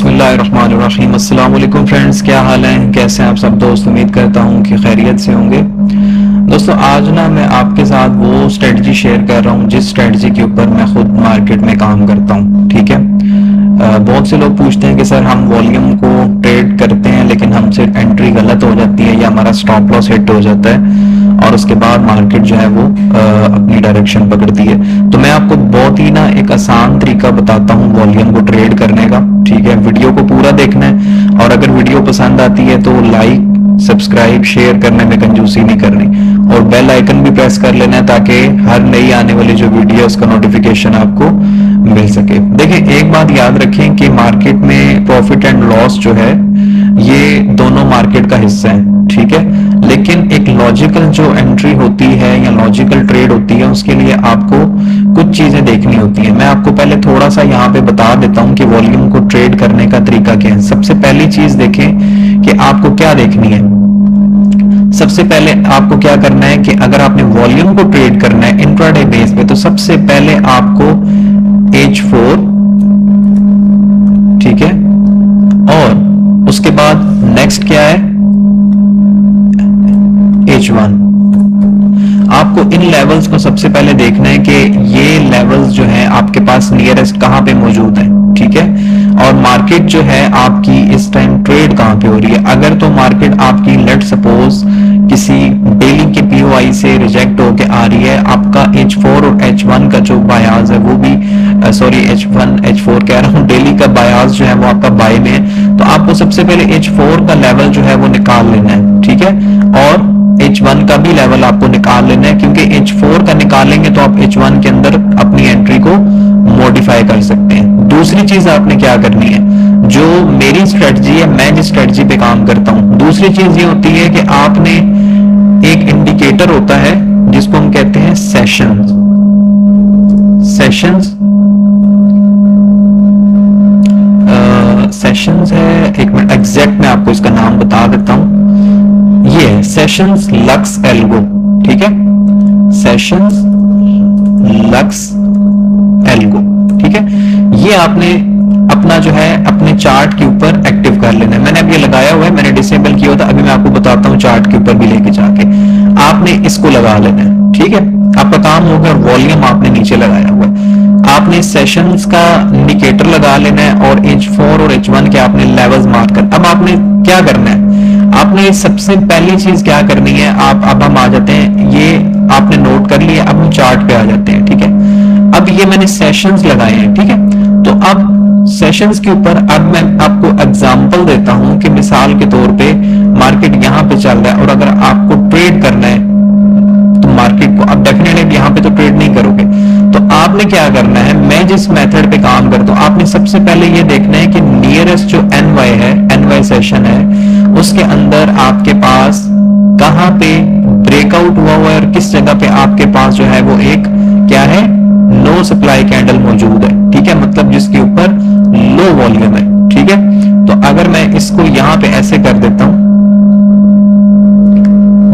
बिस्मिल्लाहिर्रहमानिर्रहीम। अस्सलाम वालेकुम फ्रेंड्स, क्या हाल है, कैसे हैं आप सब दोस्त। उम्मीद करता हूं कि खैरियत से होंगे। दोस्तों आज ना मैं आपके साथ वो स्ट्रेटजी शेयर कर रहा हूं जिस स्ट्रेटजी के ऊपर मैं खुद मार्केट में काम करता हूं। ठीक है, बहुत से लोग पूछते हैं कि सर हम वॉल्यूम को ट्रेड करते हैं लेकिन हमसे एंट्री गलत हो जाती है या हमारा स्टॉप लॉस हिट हो जाता है और उसके बाद मार्केट जो है वो अपनी डायरेक्शन पकड़ती है। तो मैं आपको बहुत ही ना एक आसान तरीका बताता हूँ वॉल्यूम को ट्रेड करने का। ठीक है, वीडियो को पूरा देखना है और अगर वीडियो पसंद आती है तो लाइक सब्सक्राइब शेयर करने में कंजूसी नहीं करनी और बेल आइकन भी प्रेस कर लेना है ताकि हर नई आने वाली जो वीडियो उसका नोटिफिकेशन आपको मिल सके। देखिए एक बात याद रखें कि मार्केट में प्रॉफिट एंड लॉस जो है ये दोनों मार्केट का हिस्सा है। ठीक है, लेकिन एक लॉजिकल जो एंट्री होती है या लॉजिकल ट्रेड होती है उसके लिए आपको कुछ चीजें देखनी होती है। मैं आपको पहले थोड़ा सा यहाँ पे बता देता हूँ कि वॉल्यूम को ट्रेड करने का तरीका क्या है। सबसे पहली चीज देखें कि आपको क्या देखनी है। सबसे पहले आपको क्या करना है कि अगर आपने वॉल्यूम को ट्रेड करना है इंट्राडे बेस पे तो सबसे पहले आपको H4, ठीक है, और उसके बाद नेक्स्ट क्या है H1। आपको इन लेवल्स को सबसे पहले देखना है कि ये लेवल्स जो है आपके पास नियरेस्ट कहां पे मौजूद है। ठीक है, और मार्केट जो है आपकी इस टाइम ट्रेड कहां पे हो रही है। अगर तो मार्केट आपकी लेट सपोज किसी डेली के पीओआई से रिजेक्ट होके आ रही है, आपका H4 और H1 का जो बायाज है वो भी H1 H4 कह रहा हूं, डेली का बायाज जो है वो आपका बाय में है, तो आपको सबसे पहले H4 का लेवल जो है वो निकाल लेना है। ठीक है, और H1 का भी लेवल आपको निकाल लेना है क्योंकि H4 का निकालेंगे तो आप H1 के अंदर अपनी एंट्री को मॉडिफाई कर सकते हैं। दूसरी चीज आपने क्या करनी है, जो मेरी स्ट्रेटजी है, मैं जिस स्ट्रेटजी पे काम करता हूं, दूसरी चीज ये होती है कि आपने एक इंडिकेटर होता है जिसको हम कहते हैं सेशंस। सेशंस है, एक मिनट एग्जैक्ट मैं आपको इसका नाम बता देता हूं। ये है सेशंस लक्स एल्गो। ठीक है, सेशंस लक्स एल्गो। ठीक है, ये आपने अपना जो है अपने चार्ट के ऊपर एक्टिव कर लेना है। मैंने अब ये लगाया हुआ है, मैंने डिसेबल किया था, अभी मैं आपको बताता हूँ चार्ट के ऊपर भी लेके जाके आपने इसको लगा लेना है। ठीक है, आपका काम हो गया। वॉल्यूम आपने नीचे लगाया हुआ है, आपने सेशंस का इंडिकेटर लगा लेना है और H4 और H1 के आपने लेवल्स मार्क कर। अब आपने क्या करना है, आपने सबसे पहली चीज क्या करनी है, अब हम आ जाते हैं, ये आपने नोट कर लिया, अब हम चार्ट पे आ जाते हैं। ठीक है, अब ये मैंने सेशंस लगाए हैं। ठीक है, तो अब सेशंस के ऊपर अब मैं आपको एग्जांपल देता हूं कि मिसाल के तौर पे मार्केट यहां पे चल रहा है और अगर आपको ट्रेड करना है तो मार्केट को अब डेफिनेटली यहां पे तो ट्रेड नहीं करोगे, तो आपने क्या करना है, मैं जिस मेथड पे काम करता हूं, आपने सबसे पहले ये देखना है कि नियरेस्ट जो NY है, NY सेशन है, उसके अंदर आपके पास कहां पे ब्रेकआउट हुआ हुआ है और किस जगह पे आपके पास जो है वो एक क्या है नो सप्लाई कैंडल मौजूद है। ठीक है, मतलब जिसके ऊपर लो वॉल्यूम है। ठीक है, तो अगर मैं इसको यहां पे ऐसे कर देता हूं,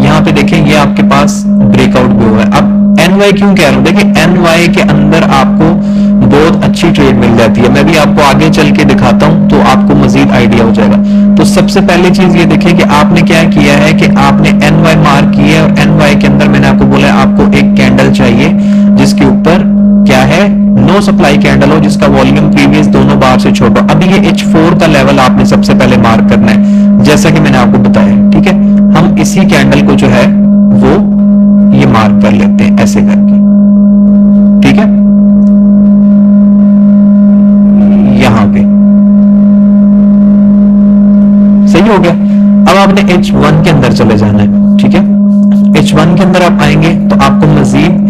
यहां पे देखें ये आपके पास ब्रेकआउट भी हुआ है। अब NY क्यों कह रहा हूं, देखिए NY के अंदर आपको बहुत अच्छी ट्रेड मिल जाती है। मैं भी आपको आगे चल के दिखाता हूं तो आपको मजीद आइडिया हो जाएगा। तो सबसे पहली चीज ये देखिए कि आपने क्या किया है कि आपने NY मार्क किया है और NY के अंदर मैंने आपको बोला है आपको एक कैंडल चाहिए जिसके ऊपर क्या है नो सप्लाई कैंडल हो, जिसका वॉल्यूम प्रीवियस दोनों बार से छोटा। अभी ये H4 का लेवल आपने सबसे पहले मार्क करना है जैसा कि मैंने आपको बताया। ठीक है, हम इसी कैंडल को जो है वो ये मार्क कर लेते हैं ऐसे करके। ठीक है, यहां पे सही हो गया। अब आपने H1 के अंदर चले जाना है। ठीक है, H1 के अंदर आप आएंगे तो आपको मजीद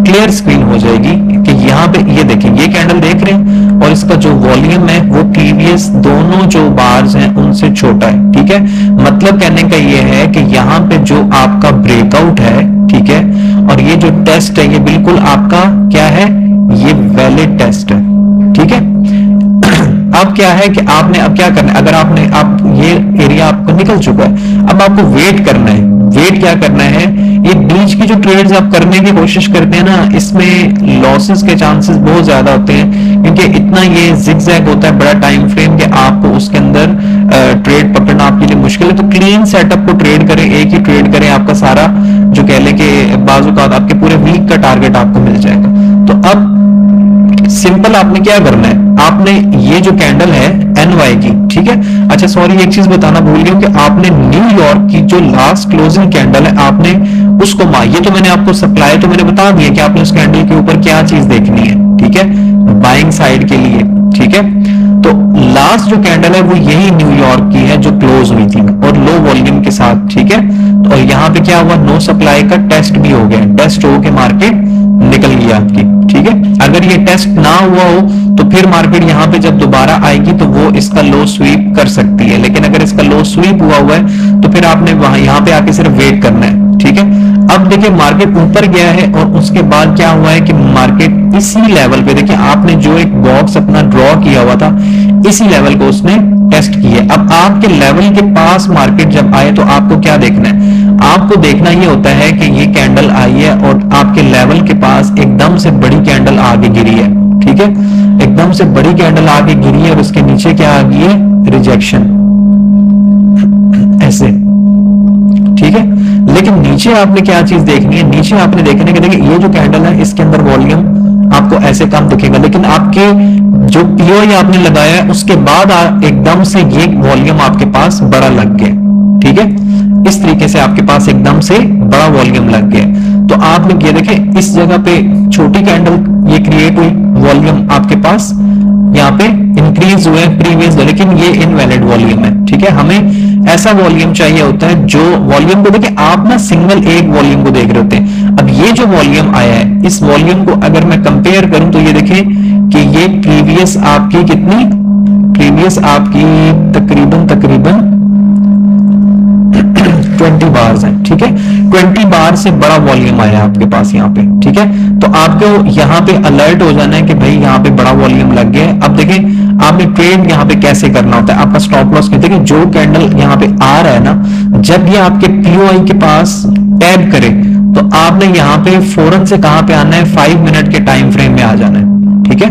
क्लियर स्क्रीन हो जाएगी कि यहाँ पे ये देखें, ये कैंडल देख रहे हैं और इसका जो वॉल्यूम है वो प्रीवियस दोनों जो बार्स हैं उनसे छोटा है। ठीक है, मतलब कहने का ये है कि यहाँ पे जो आपका ब्रेकआउट है, ठीक है, और ये जो टेस्ट है ये बिल्कुल आपका क्या है, ये वैलिड टेस्ट है। ठीक है, अब क्या है कि आपने अब क्या करना है, अगर आपने आप ये एरिया आपको निकल चुका है, अब आपको वेट करना है। वेट क्या करना है, ये बीच की जो ट्रेड्स आप करने की कोशिश करते हैं ना, इसमें लॉसेस के चांसेस बहुत ज्यादा होते हैं क्योंकि इतना ये जिगजैग होता है, बड़ा टाइम फ्रेम कि आपको तो क्लीन सेटअप को ट्रेड करें, एक ही ट्रेड करें, आपका सारा जो कह ले कि बाजुकात आपके पूरे वीक का टारगेट आपको मिल जाएगा। तो अब सिंपल आपने क्या करना है, आपने ये जो कैंडल है NY की, ठीक है। अच्छा सॉरी, एक चीज बताना भूल गया कि आपने न्यूयॉर्क की जो लास्ट क्लोजिंग कैंडल है आपने उसको ये तो मैंने आपको सप्लाई तो मैंने बता दिया कि आपने उस कैंडल के ऊपर क्या चीज देखनी है, ठीक है, बाइंग साइड के लिए, ठीक है। तो लास्ट जो कैंडल है वो यही न्यूयॉर्क की है जो क्लोज हुई थी और लो वॉल्यूम के साथ, ठीक है। तो यहाँ पे क्या हुआ, नो सप्लाई का टेस्ट भी हो गया, टेस्ट होके मार्केट निकल गई आपकी, ठीक है। अगर ये टेस्ट ना हुआ हो तो फिर मार्केट यहाँ पे जब दोबारा आएगी तो वो इसका लो स्वीप कर सकती है, लेकिन अगर इसका लो स्वीप हुआ है तो फिर आपने वहां यहाँ पे आके सिर्फ वेट करना है, ठीक है। अब देखिए मार्केट ऊपर गया है और उसके बाद क्या हुआ है कि मार्केट इसी लेवल पे, देखिए आपने जो एक बॉक्स अपना ड्रॉ किया हुआ था इसी लेवल को उसने टेस्ट किया। अब आपके लेवल के पास मार्केट जब आए तो आपको क्या देखना है, आपको देखना ये होता है कि ये कैंडल आई है और आपके लेवल के पास एकदम से बड़ी कैंडल आगे गिरी है, ठीक है, एकदम से बड़ी कैंडल आगे गिरी है और उसके नीचे क्या आ गई है, रिजेक्शन, ऐसे, ठीक है। लेकिन नीचे आपने क्या चीज देखनी है, नीचे आपने देखने के देखिए ये जो कैंडल है इसके अंदर वॉल्यूम आपको ऐसे कम दिखेगा, लेकिन आपके जो पीओआई आपने लगाया है उसके बाद एकदम से ये वॉल्यूम आपके पास बड़ा लग गया, ठीक है। इस तरीके से आपके पास एकदम से बड़ा वॉल्यूम लग गया। तो आपने ये देखें इस जगह पे छोटी कैंडल ये क्रिएट हुई, वॉल्यूम आपके पास यहाँ पे इंक्रीज हुए प्रीवियस, लेकिन ये इनवैलिड वॉल्यूम है, ठीक है। हमें ऐसा वॉल्यूम चाहिए होता है जो वॉल्यूम को देखिए, आप ना सिंगल एक वॉल्यूम को देख रहे होते हैं। अब ये जो वॉल्यूम आया है इस वॉल्यूम को अगर मैं कंपेयर करूं तो ये देखें कि ये प्रीवियस आपकी कितनी, प्रीवियस आपकी तकरीबन 20 बार्स है, ठीक है। 20 बार से बड़ा वॉल्यूम आया आपके पास यहाँ पे, ठीक है। तो आपको यहाँ पे अलर्ट हो जाना है कि भाई यहाँ पे बड़ा वॉल्यूम लग गया है। अब देखिए आपने ट्रेड यहाँ पे कैसे करना होता है, आपका स्टॉप लॉस कहते हैं कि जो कैंडल यहाँ पे आ रहा है ना, जब ये आपके पीओआई के पास टैब करे तो आपने यहाँ पे फौरन से कहां पे आना है, 5 मिनट के टाइम फ्रेम में आ जाना है, ठीक है।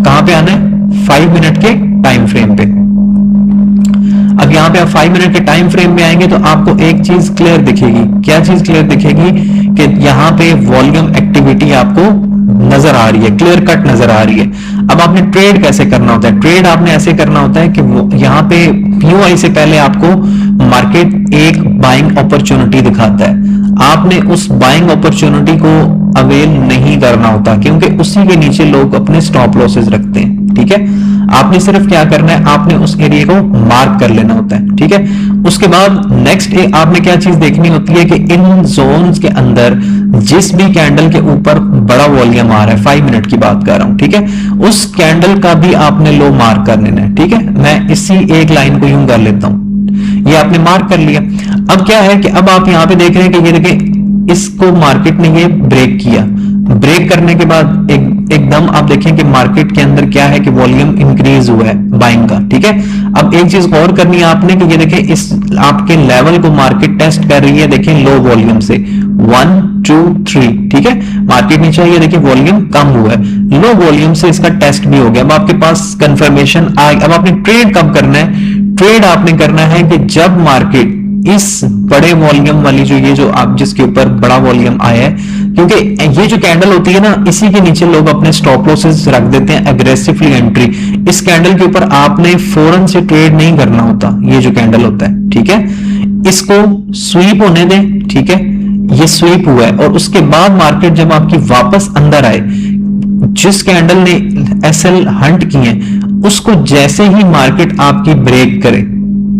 कहां पे आना है, 5 मिनट के टाइम फ्रेम पे। अब यहाँ पे आप 5 मिनट के टाइम फ्रेम में आएंगे तो आपको एक चीज क्लियर दिखेगी, क्या चीज क्लियर दिखेगी कि यहाँ पे वॉल्यूम एक्टिविटी आपको नजर आ रही है, क्लियर कट नजर आ रही है। अब आपने ट्रेड कैसे करना होता है, ट्रेड आपने ऐसे करना होता है कि यहाँ पे पीओआई से पहले आपको मार्केट एक बाइंग अपॉर्चुनिटी दिखाता है, आपने उस बाइंग अपॉर्चुनिटी को अवेल नहीं करना होता क्योंकि उसी के नीचे लोग अपने स्टॉप लॉसेस रखते हैं, ठीक है। आपने सिर्फ क्या करना है, आपने उस एरिया को मार्क कर लेना होता है, ठीक है। उसके बाद नेक्स्ट आपने क्या चीज देखनी होती है कि इन जोन्स के अंदर जिस भी कैंडल के ऊपर बड़ा वॉल्यूम आ रहा है, 5 मिनट की बात कर रहा हूं, ठीक है, उस कैंडल का भी आपने लो मार्क कर लेना है, ठीक है। मैं इसी एक लाइन को यूं कर लेता हूं, ये आपने मार्क कर लिया। अब क्या है कि अब आप यहां पे देख रहे हैं कि ये देखिए इसको मार्केट ने ये ब्रेक किया, ब्रेक करने के बाद एकदम आप देखें कि मार्केट के अंदर क्या है कि वॉल्यूम इंक्रीज हुआ है बाइंग का, ठीक है। अब एक चीज और करनी है आपने कि ये देखें इस आपके लेवल को मार्केट टेस्ट कर रही है, देखें लो वॉल्यूम से 1 2 3, ठीक है। मार्केट नीचे आई है, देखिए वॉल्यूम कम हुआ है, लो वॉल्यूम से इसका टेस्ट भी हो गया। अब आपके पास कंफर्मेशन आ, अब आपने ट्रेड कब करना है, ट्रेड आपने करना है कि जब मार्केट इस बड़े वॉल्यूम वाली जो आप जिसके ऊपर बड़ा वॉल्यूम आया है, क्योंकि ये जो कैंडल होती है ना इसी के नीचे लोग अपने स्टॉप लॉसेस रख देते हैं, एग्रेसिवली एंट्री। इस कैंडल के ऊपर आपने फौरन से ट्रेड नहीं करना होता, ये जो कैंडल होता है, ठीक है, इसको स्वीप होने दें, ठीक है। ये स्वीप हुआ है और उसके बाद मार्केट जब आपकी वापस अंदर आए, जिस कैंडल ने एसएल हंट की है उसको जैसे ही मार्केट आपकी ब्रेक करे,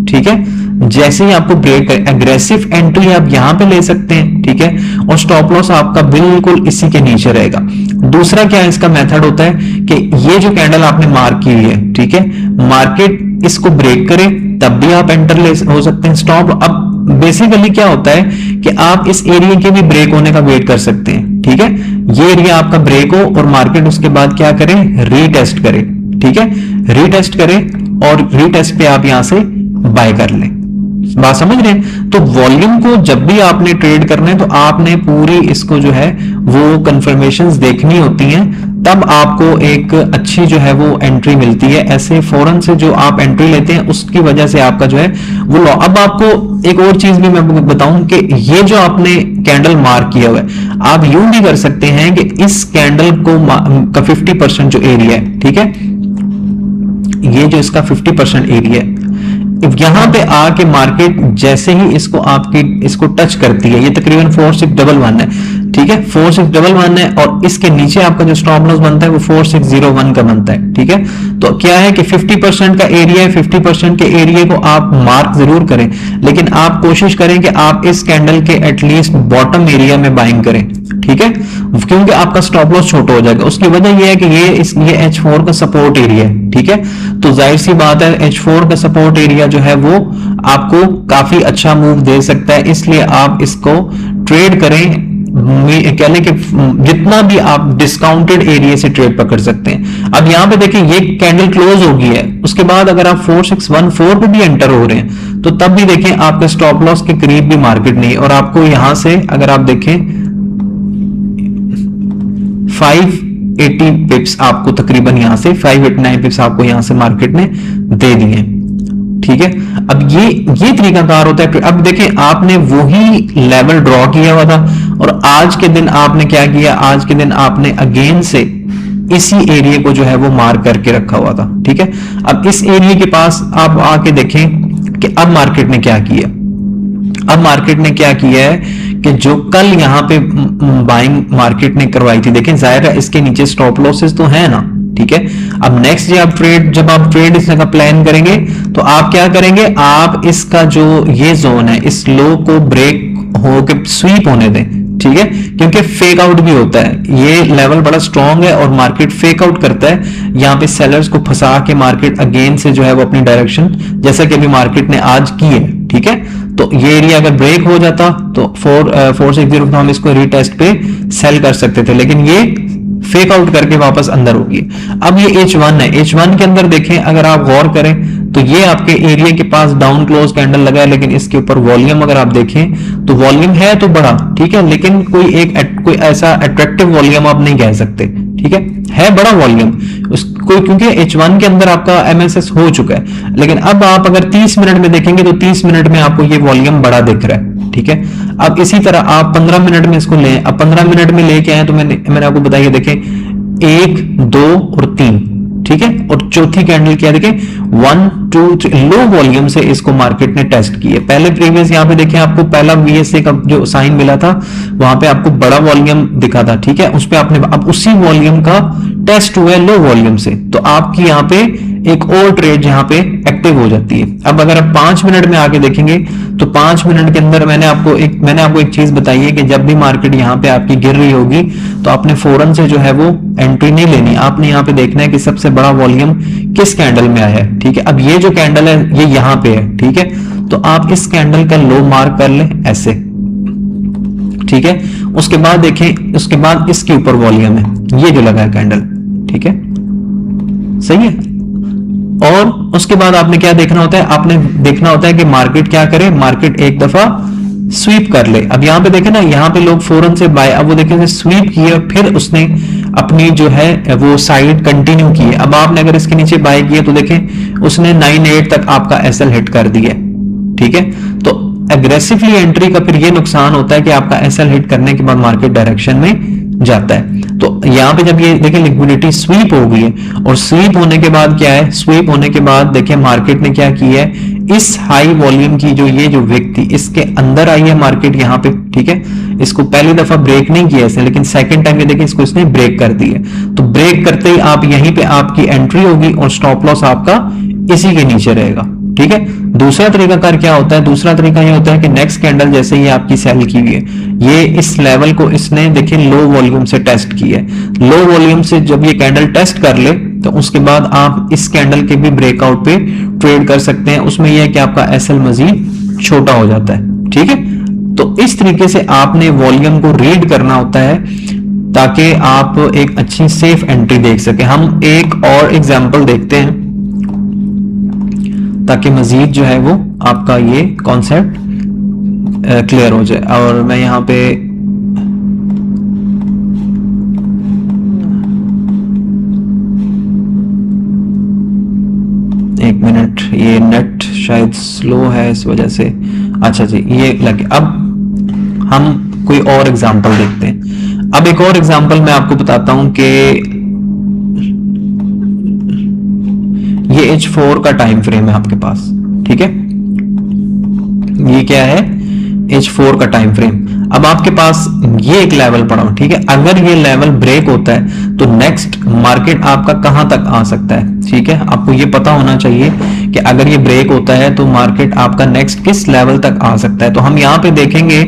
ठीक है, जैसे ही आपको ब्रेक करे, एग्रेसिव एंट्री आप यहां पे ले सकते हैं, ठीक है, और स्टॉप लॉस आपका बिल्कुल इसी के नीचे रहेगा। दूसरा क्या इसका मेथड होता है कि ये जो कैंडल आपने मार्क की हुई है, ठीक है, मार्केट इसको ब्रेक करे तब भी आप एंटर ले हो सकते हैं स्टॉप। अब बेसिकली क्या होता है कि आप इस एरिया के भी ब्रेक होने का वेट कर सकते हैं, ठीक है, ये एरिया आपका ब्रेक हो और मार्केट उसके बाद क्या करे, रीटेस्ट करे, ठीक है, रीटेस्ट करे और रीटेस्ट पे आप यहां से बाय कर लें। बात समझ रहे हैं? तो वॉल्यूम को जब भी आपने ट्रेड करना है तो आपने पूरी इसको जो है वो कंफर्मेशंस देखनी होती हैं, तब आपको एक अच्छी जो है वो एंट्री मिलती है। ऐसे फौरन से जो आप एंट्री लेते हैं उसकी वजह से आपका जो है वो लॉ। अब आपको एक और चीज भी मैं बताऊं कि ये जो आपने कैंडल मार्क किया हुआ है, आप यूं भी कर सकते हैं कि इस कैंडल को का 50% जो एरिया है, ठीक है, ये जो इसका 50% एरिया है, यहां पे आके मार्केट जैसे ही इसको टच करती है, ये तकरीबन 4611 है, ठीक है, 4611 है, और इसके नीचे आपका जो स्टॉप लॉस बनता है वो 4601 का बनता है, ठीक है। तो क्या है कि 50% का एरिया है, 50% के एरिया को आप मार्क जरूर करें, लेकिन आप कोशिश करें कि आप इस कैंडल के एटलीस्ट बॉटम एरिया में बाइंग करें, ठीक है, क्योंकि आपका स्टॉप लॉस छोटा हो जाएगा। उसकी वजह यह है कि ये H4 का सपोर्ट एरिया है, ठीक है, तो जाहिर सी बात है H4 का सपोर्ट एरिया जो है वो आपको काफी अच्छा मूव दे सकता है, इसलिए आप इसको ट्रेड करें। कह लें कि जितना भी आप डिस्काउंटेड एरिया से ट्रेड पकड़ सकते हैं। अब यहां पे देखिए ये कैंडल क्लोज हो गई है, उसके बाद अगर आप 4614 पे भी एंटर हो रहे हैं तो तब भी देखें आपके स्टॉप लॉस के करीब भी मार्केट नहीं है, और आपको यहां से अगर आप देखें 580 पिप्स आपको तकरीबन यहां से 589 पिप्स आपको यहां से मार्केट ने दे दिए, ठीक है। अब ये तरीकाकार होता है। अब देखिए आपने वही लेवल ड्रॉ किया हुआ था, और आज के दिन आपने क्या किया, आज के दिन आपने अगेन से इसी एरिया को जो है वो मार्क करके रखा हुआ था, ठीक है। अब इस एरिया के पास आप आके देखें कि अब मार्केट ने क्या किया। अब मार्केट ने क्या किया है कि जो कल यहां पे बाइंग मार्केट ने करवाई थी, देखें जाहिर है इसके नीचे स्टॉप लॉसेस तो है ना, ठीक है। अब नेक्स्ट जब आप ट्रेड इसका प्लान करेंगे तो आप क्या करेंगे, आप इसका जो ये जोन है इस लो को ब्रेक होके स्वीप होने दें, ठीक है, क्योंकि फेक आउट भी होता है। ये लेवल बड़ा स्ट्रांग है और मार्केट फेक आउट करता है, यहां पे सेलर्स को फंसा के मार्केट अगेन से जो है वो अपनी डायरेक्शन, जैसा कि अभी मार्केट ने आज की है, ठीक है। तो ये एरिया अगर ब्रेक हो जाता तो 460 हम इसको रीटेस्ट पे सेल कर सकते थे, लेकिन ये फेक आउट करके वापस अंदर होगी। अब ये H1 है, H1 के अंदर देखें अगर आप गौर करें तो ये आपके एरिया के पास डाउन क्लोज कैंडल लगा है, लेकिन इसके ऊपर वॉल्यूम अगर आप देखें तो वॉल्यूम है तो बड़ा, ठीक है, लेकिन कोई ऐसा अट्रैक्टिव वॉल्यूम आप नहीं कह सकते, ठीक है बड़ा वॉल्यूम उसको, क्योंकि H1 के अंदर आपका MSS हो चुका है। लेकिन अब आप अगर 30 मिनट में देखेंगे तो 30 मिनट में आपको ये वॉल्यूम बड़ा दिख रहा है, ठीक है। अब इसी तरह आप 15 मिनट में इसको लें, अब 15 मिनट में लेके आए तो मैंने आपको बताइए, देखें 1 2 और 3, ठीक है, और चौथी कैंडल क्या देखें 1 2 3 लो वॉल्यूम से इसको मार्केट ने टेस्ट किया। पहले प्रीवियस यहां पे देखें आपको पहला VSA का जो साइन मिला था वहां पे आपको बड़ा वॉल्यूम दिखा था, ठीक है, उस पे आपने अब उसी वॉल्यूम का टेस्ट हुआ है लो वॉल्यूम से, तो आपकी यहां पे एक और ट्रेड यहां पे एक्टिव हो जाती है। अब अगर आप 5 मिनट में आके देखेंगे तो 5 मिनट के अंदर मैंने आपको एक चीज बताई है कि जब भी मार्केट यहां पे आपकी गिर रही होगी तो आपने फौरन से जो है वो एंट्री नहीं लेनी, आपने यहां पे देखना है कि सबसे बड़ा वॉल्यूम किस कैंडल में आया है, ठीक है। अब ये जो कैंडल है ये यहां पे है, ठीक है, तो आप इस कैंडल का लो मार्क कर लें ऐसे, ठीक है। उसके बाद देखें, उसके बाद इसके ऊपर वॉल्यूम है ये जो लगा है कैंडल, ठीक है, सही है। और उसके बाद आपने क्या देखना होता है, आपने देखना होता है कि मार्केट क्या करे, मार्केट एक दफा स्वीप कर ले। अब यहां पे देखें ना, यहां पे लोग फौरन से बाय, अब वो देखें स्वीप किया फिर उसने अपनी जो है वो साइड कंटिन्यू की है। अब आपने अगर इसके नीचे बाय किया तो देखें उसने 98 तक आपका SL हिट कर दिया, ठीक है। तो एग्रेसिवली एंट्री का फिर ये नुकसान होता है कि आपका SL हिट करने के बाद मार्केट डायरेक्शन में जाता है। तो यहां पे जब ये देखिए लिक्विडिटी स्वीप हो गई है, और स्वीप होने के बाद क्या है, स्वीप होने के बाद देखिए मार्केट ने क्या किया है, इस हाई वॉल्यूम की जो ये जो विक थी इसके अंदर आई है मार्केट यहां पे, ठीक है। इसको पहली दफा ब्रेक नहीं किया इसने, लेकिन सेकंड टाइम ये देखिए इसको इसने ब्रेक कर दी है। तो ब्रेक करते ही आप यहीं पे आपकी एंट्री होगी और स्टॉप लॉस आपका इसी के नीचे रहेगा, ठीक है। दूसरा तरीकाकार क्या होता है, दूसरा तरीका ये होता है कि नेक्स्ट कैंडल जैसे ही आपकी सेल की हुई है, ये इस लेवल को इसने देखिए लो वॉल्यूम से टेस्ट किया है। लो वॉल्यूम से जब ये कैंडल टेस्ट कर ले तो उसके बाद आप इस कैंडल के भी ब्रेकआउट पे ट्रेड कर सकते हैं। उसमें यह है कि आपका SL मजीद छोटा हो जाता है, ठीक है। तो इस तरीके से आपने वॉल्यूम को रीड करना होता है ताकि आप एक अच्छी सेफ एंट्री देख सके। हम एक और एग्जांपल देखते हैं ताकि मजीद जो है वो आपका ये कॉन्सेप्ट क्लियर हो जाए। और मैं यहां पे मिनट, ये नेट शायद स्लो है इस वजह से। अच्छा जी, ये लगे। अब हम कोई और एग्जांपल देखते हैं। अब एक और एग्जांपल मैं आपको बताता हूं कि ये H4 का टाइम फ्रेम है आपके पास, ठीक है। ये क्या है? H4 का टाइम फ्रेम। अब आपके पास ये एक लेवल पड़ा हो, ठीक है। अगर ये लेवल ब्रेक होता है तो नेक्स्ट मार्केट आपका कहां तक आ सकता है, ठीक है। आपको ये पता होना चाहिए कि अगर ये ब्रेक होता है तो मार्केट आपका नेक्स्ट किस लेवल तक आ सकता है। तो हम यहां पे देखेंगे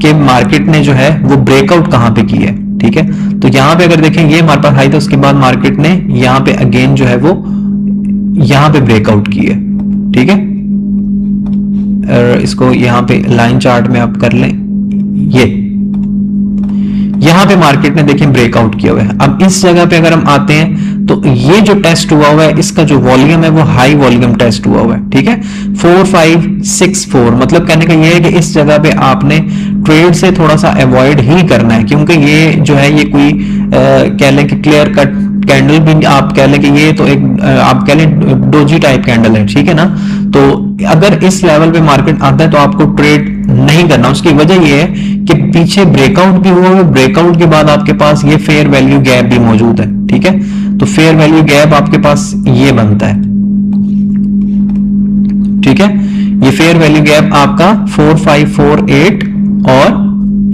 कि मार्केट ने जो है वो ब्रेकआउट कहां पे की है, ठीक है। तो यहां पे अगर देखें ये हमारे पास हाई था, उसके बाद मार्केट ने यहां पे अगेन जो है वो यहां पे ब्रेकआउट की है, ठीक है। इसको यहां पे लाइन चार्ट में आप कर लें, ये यहां पे मार्केट ने देखें ब्रेकआउट किया हुआ है। अब इस जगह पे अगर हम आते हैं तो ये जो टेस्ट हुआ हुआ है इसका जो वॉल्यूम है वो हाई वॉल्यूम टेस्ट हुआ हुआ है, ठीक है। 4564 मतलब कहने का ये है कि इस जगह पे आपने ट्रेड से थोड़ा सा अवॉइड ही करना है, क्योंकि ये जो है ये कोई कह लें कि क्लियर कट कैंडल भी आप कह लें कि ये तो एक आप कह लें डोजी टाइप कैंडल है, ठीक है ना। तो अगर इस लेवल पे मार्केट आता है तो आपको ट्रेड नहीं करना। उसकी वजह ये है कि पीछे ब्रेकआउट भी हुआ है, ब्रेकआउट के बाद आपके पास ये फेयर वैल्यू गैप भी मौजूद है, ठीक है। तो फेयर वैल्यू गैप आपके पास ये बनता है, ठीक है। ये फेयर वैल्यू गैप आपका 4548 और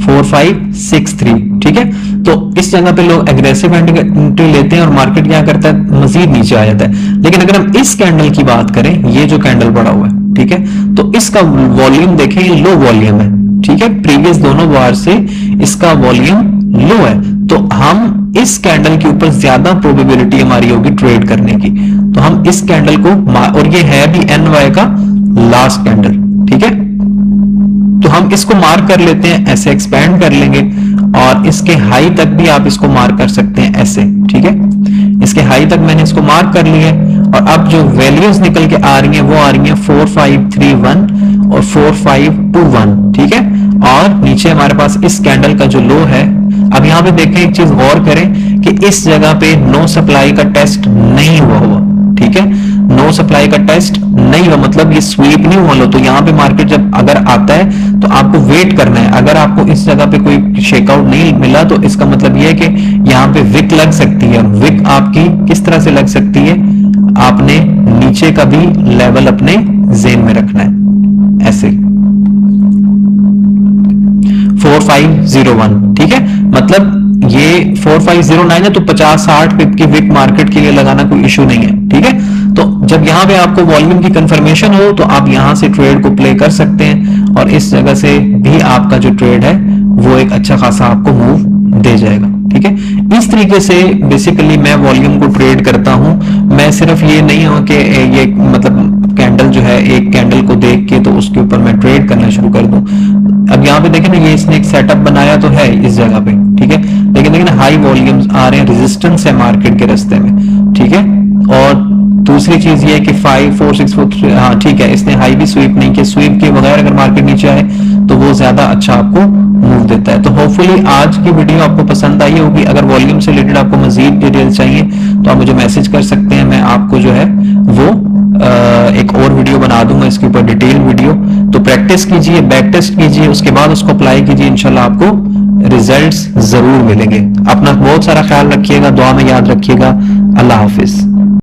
4563, ठीक है। तो इस जगह पे लोग एग्रेसिव एंट्री लेते हैं और मार्केट क्या करता है, मजीद नीचे आ जाता है। लेकिन अगर हम इस कैंडल की बात करें, ये जो कैंडल पड़ा हुआ है, ठीक है, तो इसका वॉल्यूम देखें, ये लो वॉल्यूम है, ठीक है। प्रीवियस दोनों बार से इसका वॉल्यूम लो है, तो हम इस कैंडल के ऊपर ज्यादा प्रोबेबिलिटी हमारी होगी ट्रेड करने की। तो हम इस कैंडल को, और ये है भी NY का लास्ट कैंडल, ठीक है। तो हम इसको मार्क कर लेते हैं, ऐसे एक्सपेंड कर लेंगे और इसके हाई तक भी आप इसको मार्क कर सकते हैं ऐसे, ठीक है। इसके हाई तक मैंने इसको मार्क कर लिया और अब जो वैल्यूज निकल के आ रही हैं वो आ रही हैं 4531 और 4521, ठीक है। और नीचे हमारे पास इस कैंडल का जो लो है, अब यहां पे देखें एक चीज गौर करें कि इस जगह पे नो सप्लाई का टेस्ट नहीं हुआ, ठीक है। नो सप्लाई का टेस्ट नहीं हुआ मतलब ये स्वीप नहीं हुआ लो। तो यहां पे मार्केट जब अगर आता है तो आपको वेट करना है। अगर आपको इस जगह पे कोई शेकआउट नहीं मिला तो इसका मतलब ये है कि यहां पे विक लग सकती है। विक आपकी किस तरह से लग सकती है, आपने नीचे का भी लेवल अपने जेन में रखना है, ऐसे 4501, ठीक है। मतलब ये 4509 है तो 50-60 पिप की विक मार्केट के लिए लगाना कोई इशू नहीं है, ठीक है। तो जब यहां पे आपको वॉल्यूम की कंफर्मेशन हो तो आप यहां से ट्रेड को प्ले कर सकते हैं और इस जगह से भी आपका जो ट्रेड है वो एक अच्छा खासा आपको मूव दे जाएगा, ठीक है। इस तरीके से बेसिकली मैं वॉल्यूम को ट्रेड करता हूं। मैं सिर्फ ये नहीं हूं कि ये मतलब कैंडल जो है एक कैंडल को देख के तो उसके ऊपर मैं ट्रेड करना शुरू कर दूं। अब यहाँ पे देखें ना, ये इसने एक सेटअप बनाया तो है इस जगह पे, ठीक है। लेकिन देखिए ना हाई वॉल्यूम्स आ रहे हैं, रेजिस्टेंस है मार्केट के रास्ते में, ठीक है। और दूसरी चीज ये है कि 5464, हाँ ठीक है, इसने हाई भी स्वीप नहीं किया। स्वीप के बगैर अगर मार्केट नीचे आए तो वो ज्यादा अच्छा आपको मूव देता है। तो होपफुली आज की वीडियो आपको पसंद आई होगी। अगर वॉल्यूम से रिलेटेड आपको मजीद डिटेल चाहिए तो आप मुझे मैसेज कर सकते हैं, मैं आपको जो है वो एक और वीडियो बना दूंगा इसके ऊपर, डिटेल वीडियो। तो प्रैक्टिस कीजिए, बैक टेस्ट कीजिए, उसके बाद उसको अप्लाई कीजिए, इंशाल्लाह आपको रिजल्ट्स जरूर मिलेंगे। अपना बहुत सारा ख्याल रखिएगा, दुआ में याद रखिएगा। अल्लाह हाफिज।